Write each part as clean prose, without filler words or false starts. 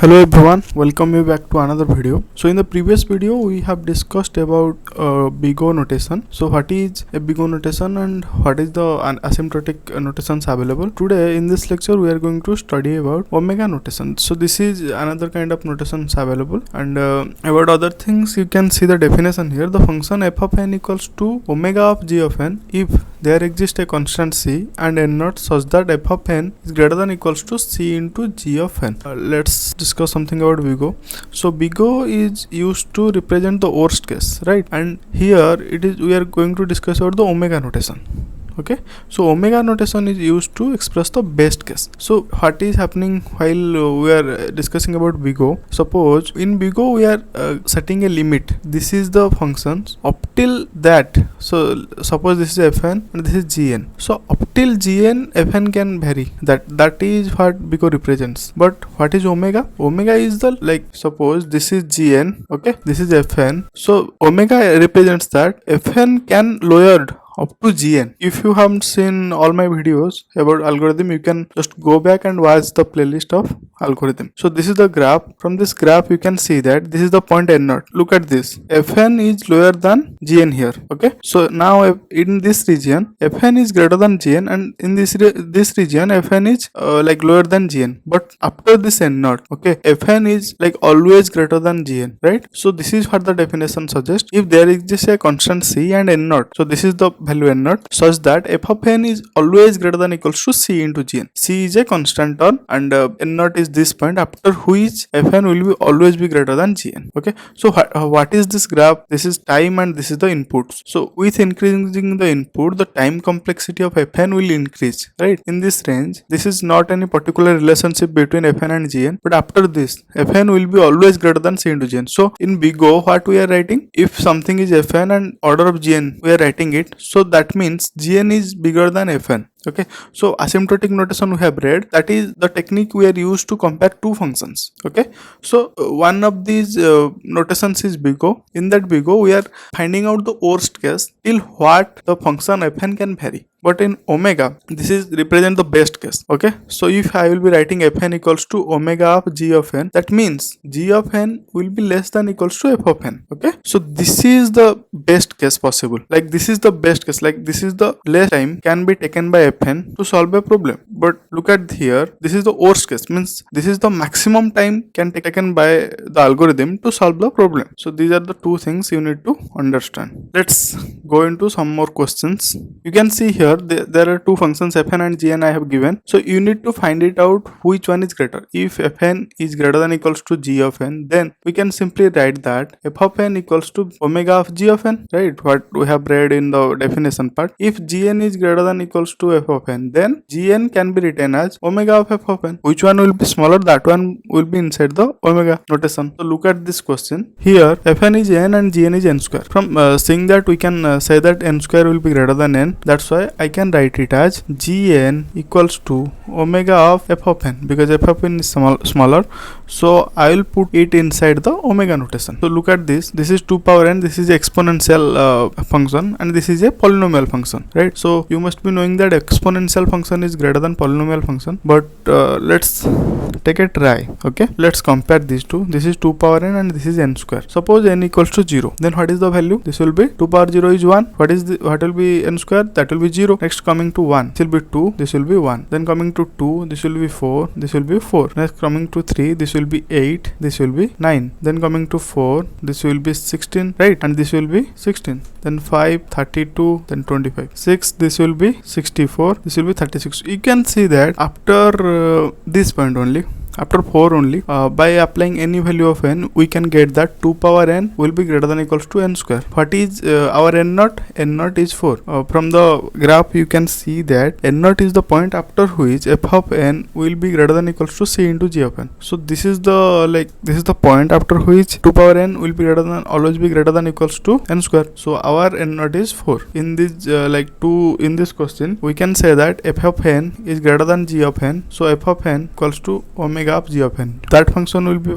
Hello everyone, welcome you back to another video. So in the previous video we have discussed about big O notation. So what is a big O notation and what is the asymptotic notations available. Today in this lecture we are going to study about omega notation. So this is another kind of notations available, and about other things you can see the definition here. The function f of n equals to omega of g of n if there exists a constant c and n naught such that f of n is greater than equals to c into g of n. Let's discuss something about big O. So big O is used to represent the worst case, right? And here we are going to discuss about the omega notation. Okay, so omega notation is used to express the best case. So what is happening while we are discussing about big O? Suppose in big O we are setting a limit. This is the functions up till that. So suppose this is fn and this is gn. So up till gn fn can vary. That is what big O represents. But what is omega? Omega is the, like, suppose this is gn. Okay, this is fn. So omega represents that fn can lowered up to gn. If you haven't seen all my videos about algorithm, you can just go back and watch the playlist of algorithm. So this is the graph. From this graph you can see that this is the point n naught. Look at this, fn is lower than gn here. Okay, so now in this region fn is greater than gn, and in this region fn is like lower than gn. But after this n naught, okay, fn is like always greater than gn, right? So this is what the definition suggests. If there exists a constant c and n naught, so this is the value n naught such that f of n is always greater than equals to c into gn. C is a constant term and n naught is this point after which fn will be always be greater than gn. Okay, so what is this graph? This is time and this is the inputs. So with increasing the input, the time complexity of fn will increase, right? In this range, this is not any particular relationship between fn and gn, but after this fn will be always greater than c into gn. So in big O, what we are writing, if something is fn and order of gn, we are writing it, so that means gn is bigger than fn. Okay, so asymptotic notation we have read, that is the technique we are used to compare two functions. Okay, so one of these notations is big O. In that big O we are finding out the worst case till what the function fn can vary. But in omega, this is represent the best case. Okay, so if I will be writing fn equals to omega of g of n, that means g of n will be less than equals to f of n. Okay, so this is the best case possible. Like this is the best case. Like this is the less time can be taken by fn to solve a problem. But look at here, this is the worst case. Means this is the maximum time can be taken by the algorithm to solve the problem. So these are the two things you need to understand. Let's go into some more questions. You can see here there are two functions fn and gn I have given. So you need to find it out which one is greater. If fn is greater than equals to g of n, then we can simply write that f of n equals to omega of g of n, right? What we have read in the definition part. If gn is greater than equals to f of n, then gn can be written as omega of f of n. Which one will be smaller? That one will be inside the omega notation. So look at this question. Here fn is n and gn is n square. From seeing that, we can say that n square will be greater than n. That's why I can write it as gn equals to omega of f of n, because f of n is smaller. So I will put it inside the omega notation. So look at this. This is 2 power n. This is exponential function, and this is a polynomial function, right? So you must be knowing that exponential function is greater than polynomial function. But let's take a try. Okay, let's compare these two. This is 2 power n and this is n square. Suppose n equals to 0, then what is the value? This will be 2 power 0 is 1. What will be n square? That will be 0. Next coming to 1, this will be 2, this will be 1. Then coming to 2, this will be 4, this will be 4. Next coming to 3, this will be 8, this will be 9. Then coming to 4, this will be 16, right? And this will be 16. Then 5, 32, then 25. 6, this will be 64, this will be 36. You can see that after this point only, after 4 only, by applying any value of n, we can get that 2 power n will be greater than equals to n square. What is our n naught? N naught is 4. From the graph you can see that n naught is the point after which f of n will be greater than equals to c into g of n. So this is the point after which 2 power n will be greater than, always be greater than equals to n square. So our n naught is 4. In this in this question we can say that f of n is greater than g of n. So f of n equals to omega omega of g of n. That function will be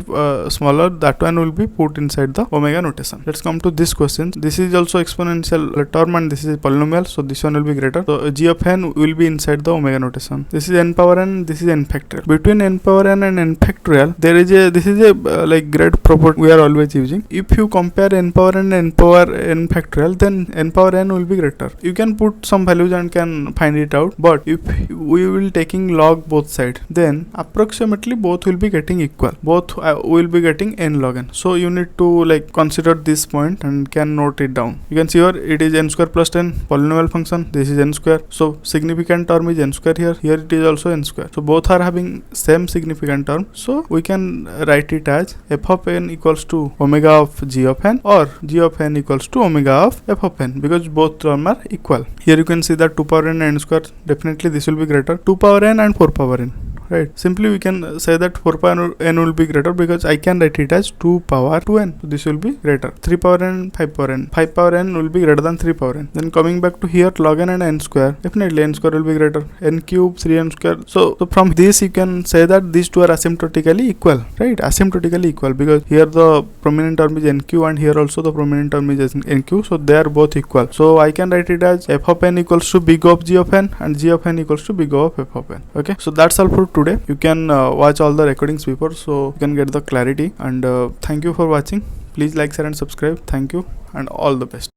smaller, that one will be put inside the omega notation. Let's come to this question. This is also exponential term and this is polynomial, so this one will be greater. So g of n will be inside the omega notation. This is n power n, this is n factorial. Between n power n and n factorial, there is a, this is a like great property we are always using. If you compare n power n and n power n factorial, then n power n will be greater. You can put some values and can find it out, but if we will taking log both sides, then approximately both will be getting equal. Both will be getting n log n. So you need to like consider this point and can note it down. You can see here it is n square plus 10 polynomial function. This is n square. So significant term is n square here. Here it is also n square. So both are having same significant term. So we can write it as f of n equals to omega of g of n, or g of n equals to omega of f of n, because both terms are equal. Here you can see that 2 power n and n square, definitely this will be greater. 2 power n and 4 power n. Right, simply we can say that 4 power n will be greater because I can write it as 2 power 2n. So this will be greater. 3 power n, 5 power n. 5 power n will be greater than 3 power n. Then coming back to here, log n and n square, definitely n square will be greater. N cube, 3n square. So from this you can say that these two are asymptotically equal, right? Asymptotically equal, because here the prominent term is n cube and here also the prominent term is n cube. So they are both equal. So I can write it as f of n equals to big O of g of n and g of n equals to big O of f of n. Okay, so that's all for today. You can watch all the recordings before, so you can get the clarity, and thank you for watching. Please like, share and subscribe. Thank you and all the best.